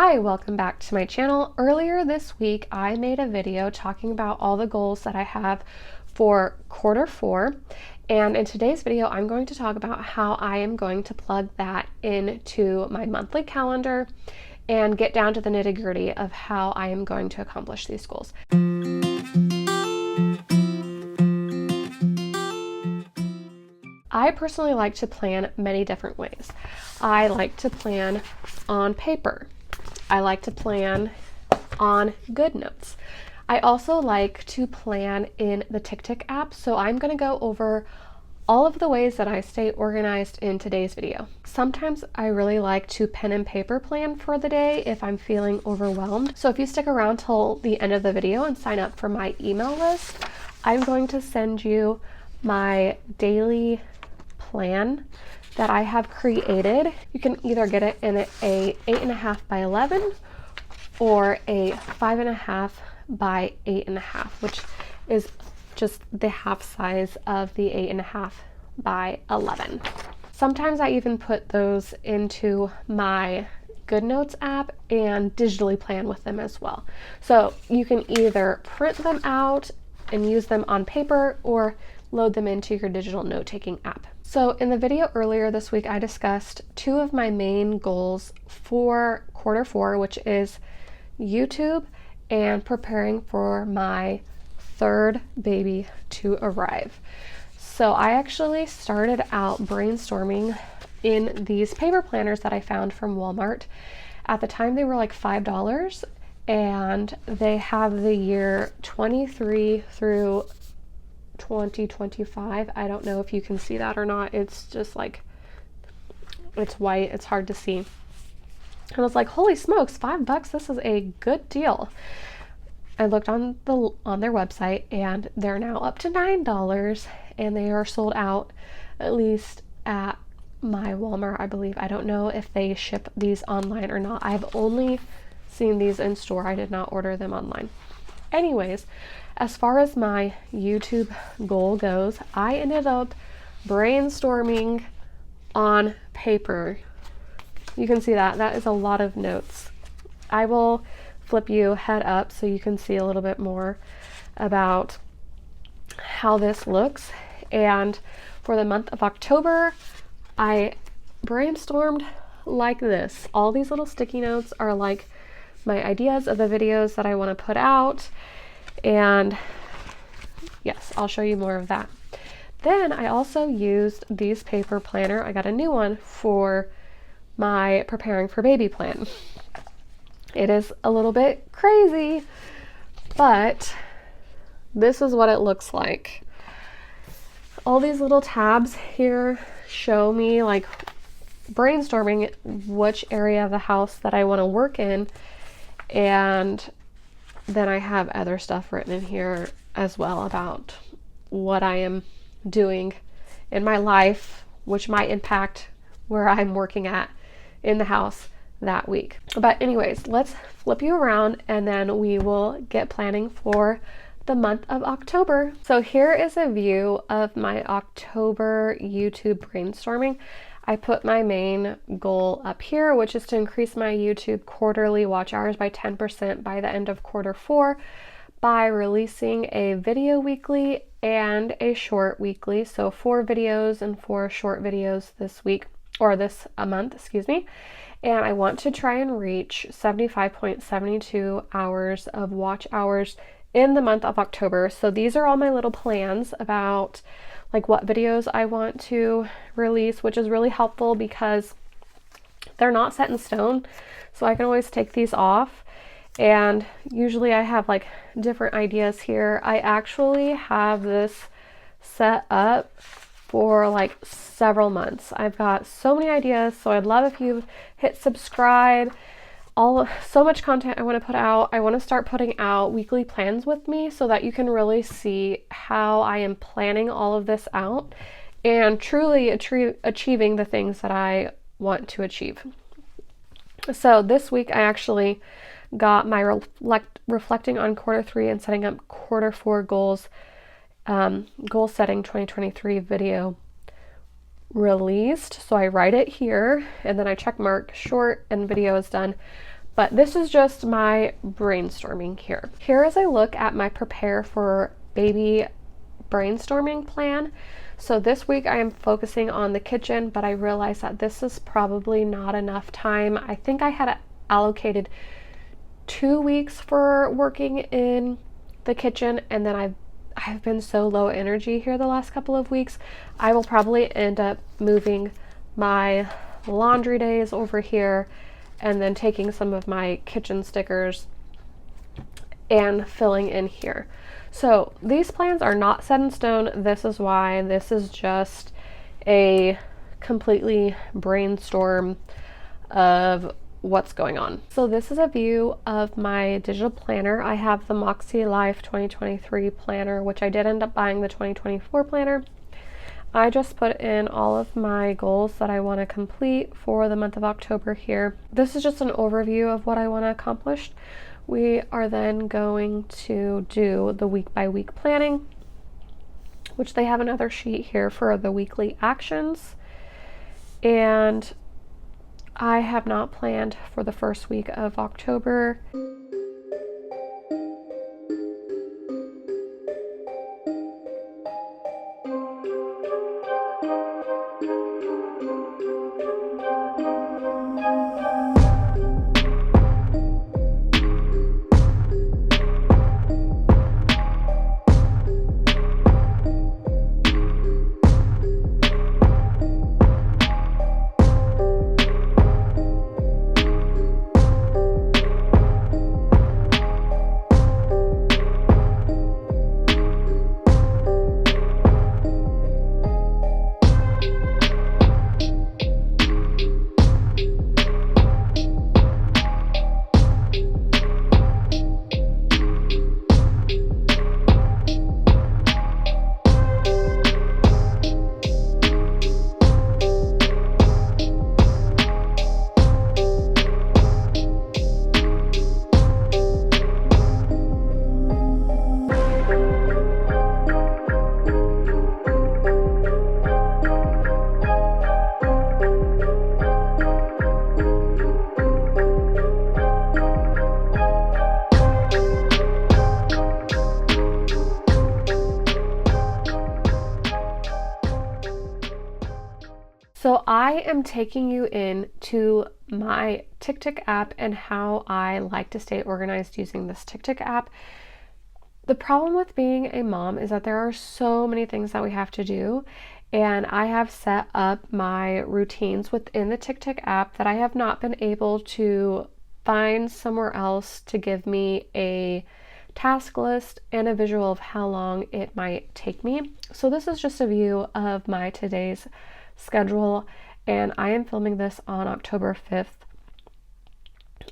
Hi, welcome back to my channel. Earlier this week, I made a video talking about all the goals that I have for quarter four. And in today's video, I'm going to talk about how I am going to plug that into my monthly calendar and get down to the nitty-gritty of how I am going to accomplish these goals. I personally like to plan many different ways. I like to plan on paper. I like to plan on GoodNotes. I also like to plan in the TicTick app, so I'm going to go over all of the ways that I stay organized in today's video. Sometimes I really like to pen and paper plan for the day if I'm feeling overwhelmed. So if you stick around till the end of the video and sign up for my email list, I'm going to send you my daily plan that I have created. You can either get it in a 8.5 by 11 or a 5.5 by 8.5, which is just the half size of the 8.5 by 11. Sometimes I even put those into my GoodNotes app and digitally plan with them as well. So you can either print them out and use them on paper or load them into your digital note-taking app. So in the video earlier this week, I discussed two of my main goals for quarter four, which is YouTube and preparing for my third baby to arrive. So I actually started out brainstorming in these paper planners that I found from Walmart. At the time, they were like $5, and they have the year 23 through 2025. I don't know if you can see that or not. It's just like, it's white, it's hard to see. And I was like, holy smokes, $5, this is a good deal. I looked on their website and they're now up to $9 and they are sold out, at least at my Walmart, I believe. I don't know if they ship these online or not. I've only seen these in store. I did not order them online. Anyways, as far as my YouTube goal goes, I ended up brainstorming on paper. You can see that. That is a lot of notes. I will flip you head up so you can see a little bit more about how this looks. And for the month of October, I brainstormed like this. All these little sticky notes are like my ideas of the videos that I want to put out. And yes, I'll show you more of that. Then I also used these paper planner. I got a new one for my preparing for baby plan. It is a little bit crazy, but this is what it looks like. All these little tabs here show me like brainstorming which area of the house that I want to work in, and then I have other stuff written in here as well about what I am doing in my life, which might impact where I'm working at in the house that week. But anyways, let's flip you around and then we will get planning for the month of October. So here is a view of my October YouTube brainstorming. I put my main goal up here, which is to increase my YouTube quarterly watch hours by 10% by the end of quarter four by releasing a video weekly and a short weekly. So 4 videos and 4 short videos this week, or this month, excuse me. And I want to try and reach 75.72 hours of watch hours in the month of October. So these are all my little plans about like what videos I want to release, which is really helpful because they're not set in stone. So I can always take these off. And usually I have like different ideas here. I actually have this set up for like several months. I've got so many ideas. So I'd love if you hit subscribe. So much content I want to put out. I want to start putting out weekly plans with me so that you can really see how I am planning all of this out and truly achieving the things that I want to achieve. So this week I actually got my reflecting on quarter three and setting up quarter four goals, goal setting 2023 video released. So I write it here and then I check mark short and video is done But this is just my brainstorming here. Here is a look at my prepare for baby brainstorming plan. So this week I am focusing on the kitchen, but I realized that this is probably not enough time. I think I had allocated 2 weeks for working in the kitchen, and then I've been so low energy here the last couple of weeks. I will probably end up moving my laundry days over here and then taking some of my kitchen stickers and filling in here. So these plans are not set in stone. This is why this is just a completely brainstorm of what's going on. So this is a view of my digital planner. I have the Moxie Life 2023 planner, which I did end up buying the 2024 planner. I just put in all of my goals that I want to complete for the month of October here. This is just an overview of what I want to accomplish. We are then going to do the week by week planning, which they have another sheet here for the weekly actions. And I have not planned for the first week of October. So I am taking you into my TicTick app and how I like to stay organized using this TicTick app. The problem with being a mom is that there are so many things that we have to do, and I have set up my routines within the TicTick app that I have not been able to find somewhere else to give me a task list and a visual of how long it might take me. So this is just a view of my today's schedule, and I am filming this on October 5th.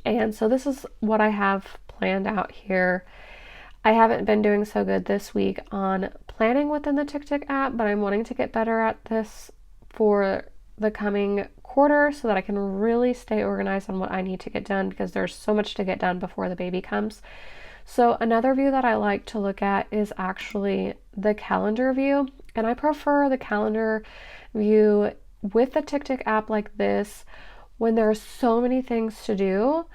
And so this is what I have planned out here. I haven't been doing so good this week on planning within the TicTick app, but I'm wanting to get better at this for the coming quarter so that I can really stay organized on what I need to get done, because there's so much to get done before the baby comes. So another view that I like to look at is actually the calendar view, and I prefer the calendar view with the TicTick app like this when there are so many things to do,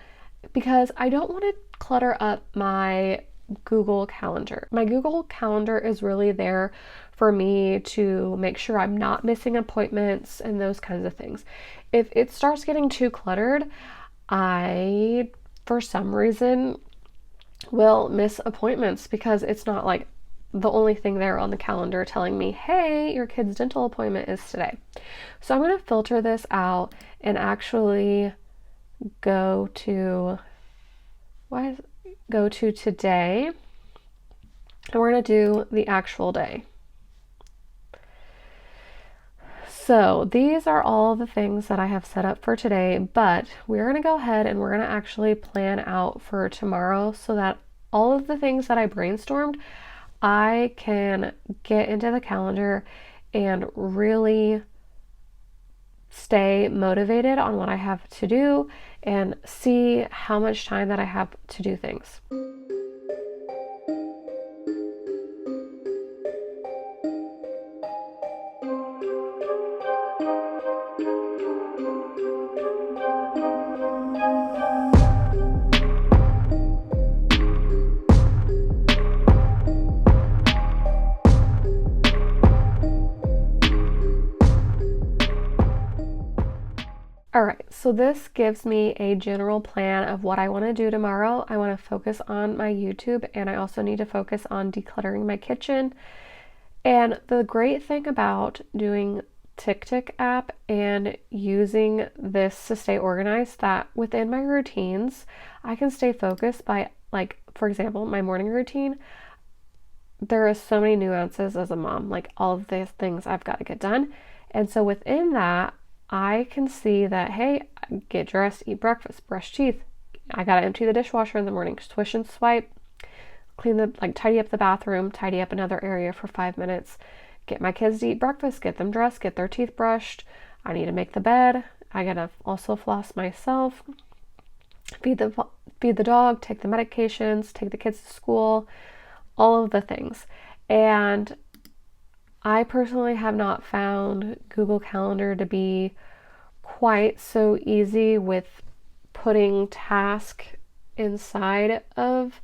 because I don't want to clutter up my Google Calendar. My Google Calendar is really there for me to make sure I'm not missing appointments and those kinds of things. If it starts getting too cluttered, I, for some reason, will miss appointments because it's not like the only thing there on the calendar telling me, hey, your kid's dental appointment is today. So I'm going to filter this out and actually go to today, and we're going to do the actual day. So these are all the things that I have set up for today, but we're going to go ahead and we're going to actually plan out for tomorrow so that all of the things that I brainstormed, I can get into the calendar and really stay motivated on what I have to do and see how much time that I have to do things. All right, so this gives me a general plan of what I want to do tomorrow. I want to focus on my YouTube, and I also need to focus on decluttering my kitchen. And the great thing about doing TicTick app and using this to stay organized, that within my routines, I can stay focused by, like, for example, my morning routine. There are so many nuances as a mom, like all of these things I've got to get done. And so within that, I can see that, hey, get dressed, eat breakfast, brush teeth. I got to empty the dishwasher in the morning, swish and swipe, tidy up the bathroom, tidy up another area for 5 minutes, get my kids to eat breakfast, get them dressed, get their teeth brushed. I need to make the bed. I got to also floss myself, feed the dog, take the medications, take the kids to school, all of the things. And I personally have not found Google Calendar to be quite so easy with putting task inside of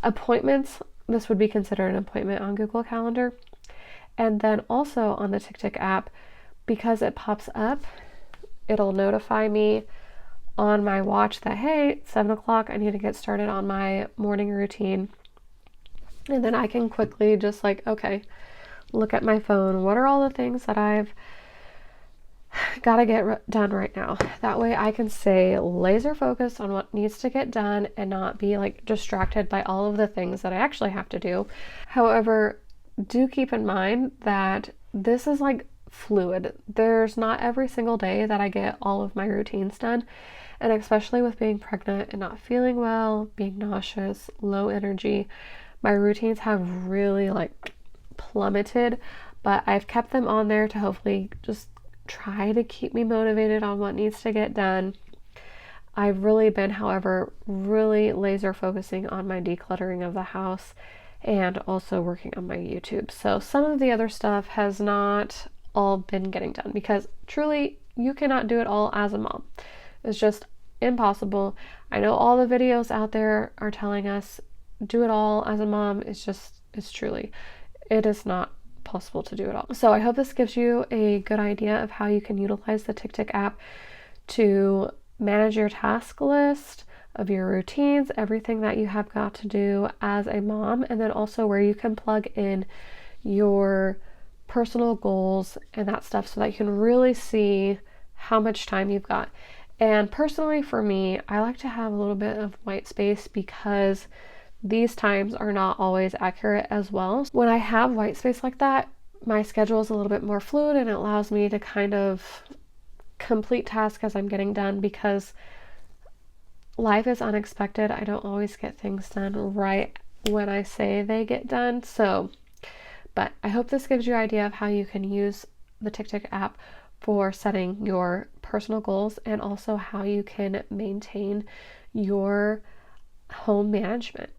appointments. This would be considered an appointment on Google Calendar. And then also on the TicTick app, because it pops up, it'll notify me on my watch that, hey, 7 o'clock, I need to get started on my morning routine. And then I can quickly just okay, look at my phone. What are all the things that I've got to get done right now? That way I can stay laser focused on what needs to get done and not be distracted by all of the things that I actually have to do. However, do keep in mind that this is fluid. There's not every single day that I get all of my routines done. And especially with being pregnant and not feeling well, being nauseous, low energy, my routines have really plummeted, but I've kept them on there to hopefully just try to keep me motivated on what needs to get done. I've really been, however, really laser focusing on my decluttering of the house and also working on my YouTube. So some of the other stuff has not all been getting done because truly you cannot do it all as a mom. It's just impossible. I know all the videos out there are telling us do it all as a mom. It is not possible to do it all. So I hope this gives you a good idea of how you can utilize the TicTick app to manage your task list of your routines, everything that you have got to do as a mom, and then also where you can plug in your personal goals and that stuff so that you can really see how much time you've got. And personally for me, I like to have a little bit of white space because these times are not always accurate as well. When I have white space like that, my schedule is a little bit more fluid and it allows me to kind of complete tasks as I'm getting done because life is unexpected. I don't always get things done right when I say they get done. But I hope this gives you an idea of how you can use the TicTick app for setting your personal goals and also how you can maintain your home management.